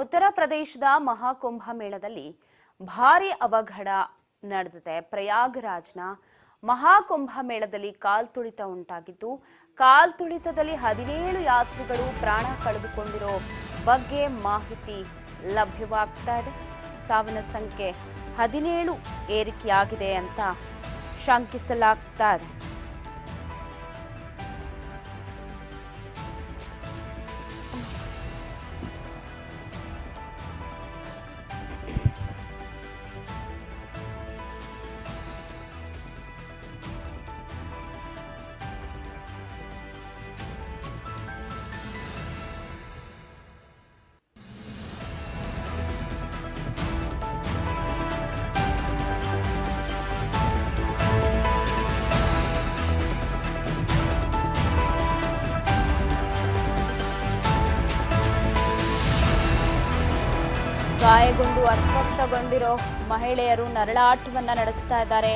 ಉತ್ತರ ಪ್ರದೇಶದ ಮಹಾಕುಂಭ ಮೇಳದಲ್ಲಿ ಭಾರಿ ಅವಘಡ ನಡೆದಿದೆ. ಪ್ರಯಾಗರಾಜ್ನ ಮಹಾಕುಂಭ ಮೇಳದಲ್ಲಿ ಕಾಲ್ತುಳಿತ ಉಂಟಾಗಿದ್ದು, ಕಾಲ್ತುಳಿತದಲ್ಲಿ 17 ಯಾತ್ರಿಗಳು ಪ್ರಾಣ ಕಳೆದುಕೊಂಡಿರೋ ಬಗ್ಗೆ ಮಾಹಿತಿ ಲಭ್ಯವಾಗ್ತಾ ಇದೆ. ಸಾವಿನ ಸಂಖ್ಯೆ 17 ಏರಿಕೆಯಾಗಿದೆ ಅಂತ ಶಂಕಿಸಲಾಗ್ತಾ ಇದೆ. ಗಾಯಗೊಂಡು ಅಸ್ವಸ್ಥಗೊಂಡಿರೋ ಮಹಿಳೆಯರು ನರಳಾಟವನ್ನ ನಡೆಸ್ತಾ ಇದ್ದಾರೆ.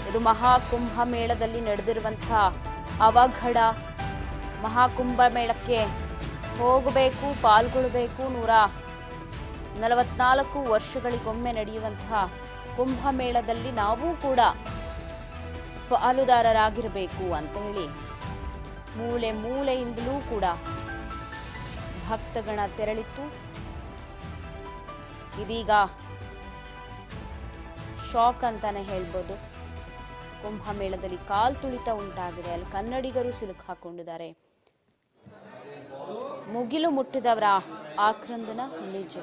ಇದು ಮಹಾಕುಂಭ ಮೇಳದಲ್ಲಿ ನಡೆದಿರುವಂತಹ ಅವಘಡ. ಮಹಾಕುಂಭ ಮೇಳಕ್ಕೆ ಹೋಗಬೇಕು, ಪಾಲ್ಗೊಳ್ಳಬೇಕು. 144 ವರ್ಷಗಳಿಗೊಮ್ಮೆ ನಡೆಯುವಂತಹ ಕುಂಭಮೇಳದಲ್ಲಿ ನಾವು ಕೂಡ ಪಾಲುದಾರರಾಗಿರಬೇಕು ಅಂತ ಹೇಳಿ ಮೂಲೆ ಮೂಲೆಯಿಂದಲೂ ಕೂಡ ಭಕ್ತಗಣ ತೆರಳಿತ್ತು. ಇದೀಗ ಶಾಕ್ ಅಂತಾನೆ ಹೇಳ್ಬೋದು. ಕುಂಭಮೇಳದಲ್ಲಿ ಕಾಲ್ತುಳಿತ ಉಂಟಾಗಿದೆ. ಅಲ್ಲಿ ಕನ್ನಡಿಗರು ಸಿಲುಕು ಹಾಕೊಂಡಿದ್ದಾರೆ. ಮುಗಿಲು ಮುಟ್ಟಿದವರ ಆಕ್ರಂದನ ನಿಜ.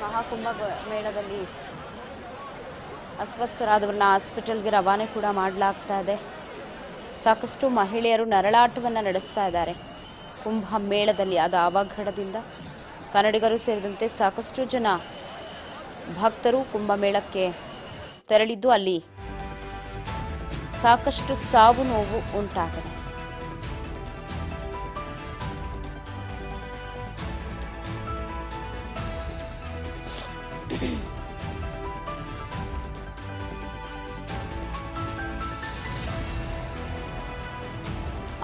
ಮಹಾಕುಂಭ ಮೇಳದಲ್ಲಿ ಅಸ್ವಸ್ಥರಾದವರನ್ನ ಹಾಸ್ಪಿಟಲ್ಗೆ ರವಾನೆ ಕೂಡ ಮಾಡಲಾಗ್ತಾ ಇದೆ. ಸಾಕಷ್ಟು ಮಹಿಳೆಯರು ನರಳಾಟವನ್ನು ನಡೆಸ್ತಾ ಇದ್ದಾರೆ ಕುಂಭ ಮೇಳದಲ್ಲಿ ಆದ ಅವಘಡದಿಂದ. ಕನ್ನಡಿಗರು ಸೇರಿದಂತೆ ಸಾಕಷ್ಟು ಜನ ಭಕ್ತರು ಕುಂಭಮೇಳಕ್ಕೆ ತೆರಳಿದ್ದು ಅಲ್ಲಿ ಸಾಕಷ್ಟು ಸಾವು ನೋವು ಉಂಟಾಗಿದೆ.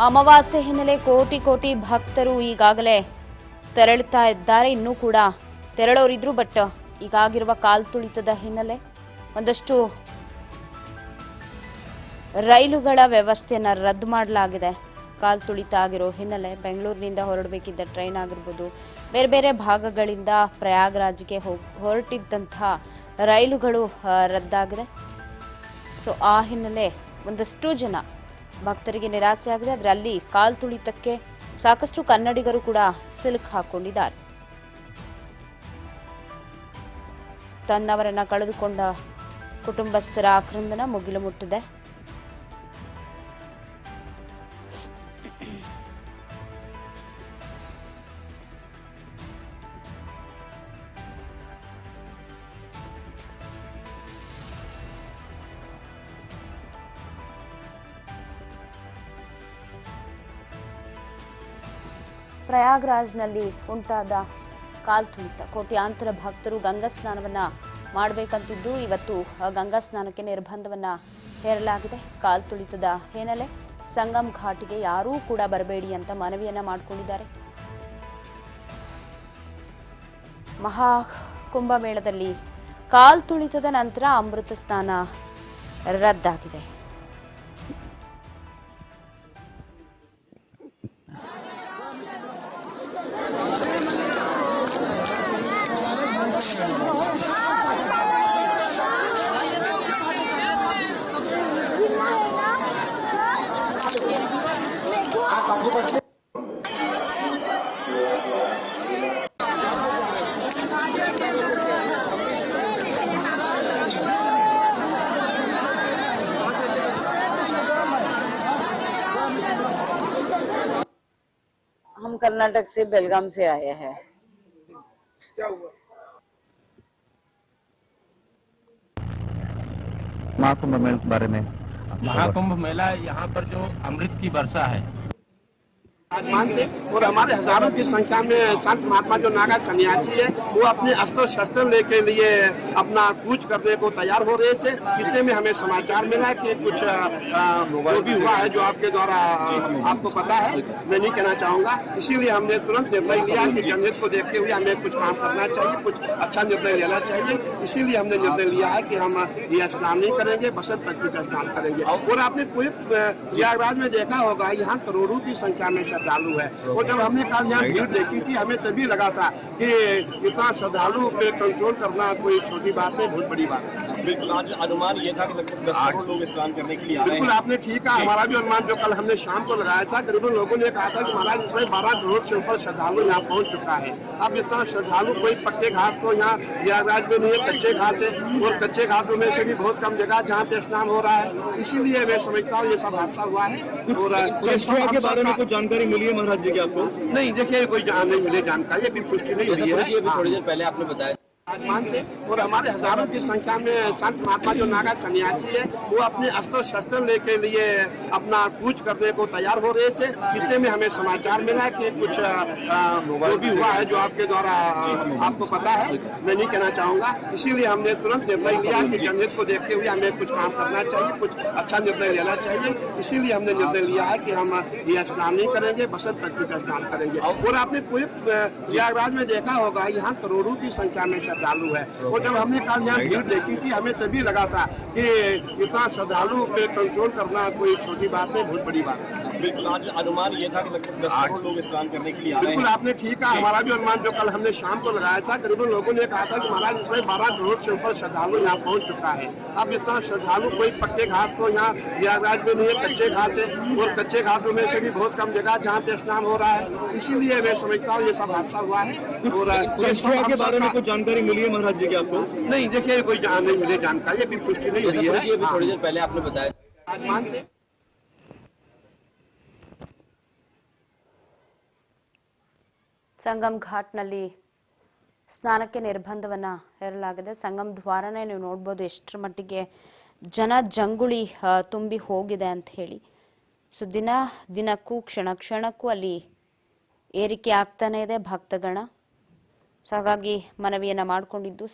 ಅಮಾವಾಸ್ಯೆ ಹಿನ್ನೆಲೆ ಕೋಟಿ ಕೋಟಿ ಭಕ್ತರು ಈಗಾಗಲೇ ತೆರಳುತ್ತಾ ಇದ್ದಾರೆ. ಇನ್ನೂ ಕೂಡ ತೆರಳೋರಿದ್ರು, ಬಟ್ ಈಗಾಗಿರುವ ಕಾಲ್ತುಳಿತದ ಹಿನ್ನೆಲೆ ಒಂದಷ್ಟು ರೈಲುಗಳ ವ್ಯವಸ್ಥೆಯನ್ನು ರದ್ದು ಮಾಡಲಾಗಿದೆ. ಕಾಲ್ತುಳಿತ ಆಗಿರೋ ಹಿನ್ನೆಲೆ ಬೆಂಗಳೂರಿನಿಂದ ಹೊರಡಬೇಕಿದ್ದ ಟ್ರೈನ್ ಆಗಿರ್ಬೋದು, ಬೇರೆ ಬೇರೆ ಭಾಗಗಳಿಂದ ಪ್ರಯಾಗ್ರಾಜ್ಗೆ ಹೊರಟಿದ್ದಂತಹ ರೈಲುಗಳು ರದ್ದಾಗಿದೆ. ಸೊ ಆ ಹಿನ್ನೆಲೆ ಒಂದಷ್ಟು ಜನ ಭಕ್ತರಿಗೆ ನಿರಾಸೆಯಾಗಿದೆ. ಆದರೆ ಅಲ್ಲಿ ಕಾಲ್ತುಳಿತಕ್ಕೆ ಸಾಕಷ್ಟು ಕನ್ನಡಿಗರು ಕೂಡ ಸಿಲುಕು ಹಾಕೊಂಡಿದ್ದಾರೆ. ತನ್ನವರನ್ನ ಕಳೆದುಕೊಂಡ ಕುಟುಂಬಸ್ಥರ ಆಕ್ರಂದನ ಮುಗಿಲು ಮುಟ್ಟಿದೆ. ಪ್ರಯಾಗ್ರಾಜ್ನಲ್ಲಿ ಉಂಟಾದ ಕಾಲ್ತುಳಿತ, ಕೋಟ್ಯಾಂತರ ಭಕ್ತರು ಗಂಗಾ ಸ್ನಾನವನ್ನ ಮಾಡಬೇಕಂತಿದ್ದು ಇವತ್ತು ಗಂಗಾ ಸ್ನಾನಕ್ಕೆ ನಿರ್ಬಂಧವನ್ನ ಹೇರಲಾಗಿದೆ. ಕಾಲ್ತುಳಿತದ ಹಿನ್ನೆಲೆ ಸಂಗಮ್ ಘಾಟಿಗೆ ಯಾರೂ ಕೂಡ ಬರಬೇಡಿ ಅಂತ ಮನವಿಯನ್ನ ಮಾಡಿಕೊಂಡಿದ್ದಾರೆ. ಮಹಾ ಕುಂಭಮೇಳದಲ್ಲಿ ಕಾಲ್ತುಳಿತದ ನಂತರ ಅಮೃತ ಸ್ನಾನ ರದ್ದಾಗಿದೆ. हम कर्नाटक से बेलगाम से आए हैं। क्या हुआ? महाकुंभ मेले के बारे में। महाकुंभ मेला यहाँ पर जो अमृत की वर्षा है, आसमान से और हमारे हजारों की संख्या में संत महात्मा जो नागा सन्यासी है वो अपने अस्त्र शस्त्र लेके लिए अपना कूच करने को तैयार हो रहे थे। इतने में हमें समाचार मिला कि कुछ जो भी हुआ है जो आपके द्वारा आपको पता है, मैं नहीं कहना चाहूंगा। इसीलिए हमने तुरंत निर्णय लिया कि जंगल को देखते हुए हमें कुछ काम करना चाहिए, कुछ अच्छा निर्णय लेना चाहिए। इसीलिए हमने निर्णय लिया है कि हम ये स्नान नहीं करेंगे, बसंत पंचमी का स्नान करेंगे। और आपने पूरे प्रयागराज में देखा होगा यहाँ करोड़ों की संख्या में श्रद्धालु है। और जब हमने कल यहाँ भीड़ देखी थी हमें तभी लगा था कि इतना श्रद्धालु पे कंट्रोल करना कोई छोटी बात नहीं, बहुत बड़ी बात है। बिल्कुल, आज अनुमान ये था कि लगभग 10 करोड़ लोग स्नान करने के लिए आ रहे हैं। बिल्कुल आपने ठीक कहा, हमारा भी अनुमान जो कल हमने शाम को लगाया था, करीबन लोगों ने कहा था कि महाराज इसमें 12 करोड़ से ऊपर श्रद्धालु यहाँ पहुँच चुका है। अब इतना श्रद्धालु कोई पक्के घाट तो यहाँ प्रयागराज में नहीं है, कच्चे घाट है। और कच्चे घाटों में से भी बहुत कम जगह जहाँ पे स्नान हो रहा है। इसीलिए मैं समझता हूँ ये सब हादसा हुआ है। और के बारे में कुछ जानकारी मिली है महाराज जी की आपको? नहीं, देखिए कोई नहीं मिले जानकारी, अभी पुष्टि नहीं हुई है। थोड़ी देर पहले आपने बताया आसमान से और हमारे हजारों की संख्या में संत महात्मा जो नागा सन्यासी है वो अपने अस्त्र शस्त्र लेके लिए अपना कूच करने को तैयार हो रहे थे। इतने में हमें समाचार मिला कि कुछ जो भी हुआ है जो आपके द्वारा आपको पता है, मैं नहीं कहना चाहूंगा। इसीलिए हमने तुरंत निर्णय लिया कि जंगल को देखते हुए हमें कुछ काम करना चाहिए, कुछ अच्छा निर्णय लेना चाहिए। इसीलिए हमने निर्णय लिया है कि हम ये स्नान नहीं करेंगे, बसंत पंचमी का स्नान करेंगे। और आपने पूरे प्रयागराज में देखा होगा यहाँ करोड़ों की संख्या में श्रद्धालु है। और जब हमने कल यहाँ भीड़ देखी थी हमें तभी लगा था कि इतना श्रद्धालु पे कंट्रोल करना कोई छोटी बात नहीं, बहुत बड़ी बात है। बिल्कुल, आज अनुमान ये था कि लगभग 10 करोड़ लोग स्नान करने के लिए आ रहे हैं। बिल्कुल आपने ठीक कहा, हमारा भी अनुमान जो कल हमने शाम को लगाया था, करीबन लोगों ने कहा था कि महाराज इसमें 12 करोड़ से ऊपर श्रद्धालु यहाँ पहुँच चुका है। अब इतना श्रद्धालु कोई पक्के घाट तो यहाँ प्रयागराज में नहीं है, कच्चे घाट है। और कच्चे घाटों में से भी बहुत कम जगह जहाँ पे स्नान हो रहा है। इसीलिए मैं समझता हूँ ये सब हादसा हुआ है। और के बारे में कुछ जानकारी मिली है महाराज जी की आपको? नहीं, देखिए कोई नहीं मिले जानकारी, अभी पुष्टि नहीं हुई है। थोड़ी देर पहले आपने बताया आसमान से ಸಂಗಮ್ ಘಾಟ್ನಲ್ಲಿ ಸ್ನಾನಕ್ಕೆ ನಿರ್ಬಂಧವನ್ನು ಹೇರಲಾಗಿದೆ. ಸಂಗಮ್ ದ್ವಾರನೇ ನೀವು ನೋಡ್ಬೋದು ಎಷ್ಟರ ಮಟ್ಟಿಗೆ ಜನ ಜಂಗುಳಿ ತುಂಬಿ ಹೋಗಿದೆ ಅಂತ ಹೇಳಿ. ಸೊ ದಿನಕ್ಕೂ ಕ್ಷಣ ಕ್ಷಣಕ್ಕೂ ಅಲ್ಲಿ ಏರಿಕೆ ಆಗ್ತಾನೆ ಇದೆ ಭಕ್ತಗಣ. ಸೊ ಹಾಗಾಗಿ ಮನವಿಯನ್ನು ಮಾಡಿಕೊಂಡಿದ್ದು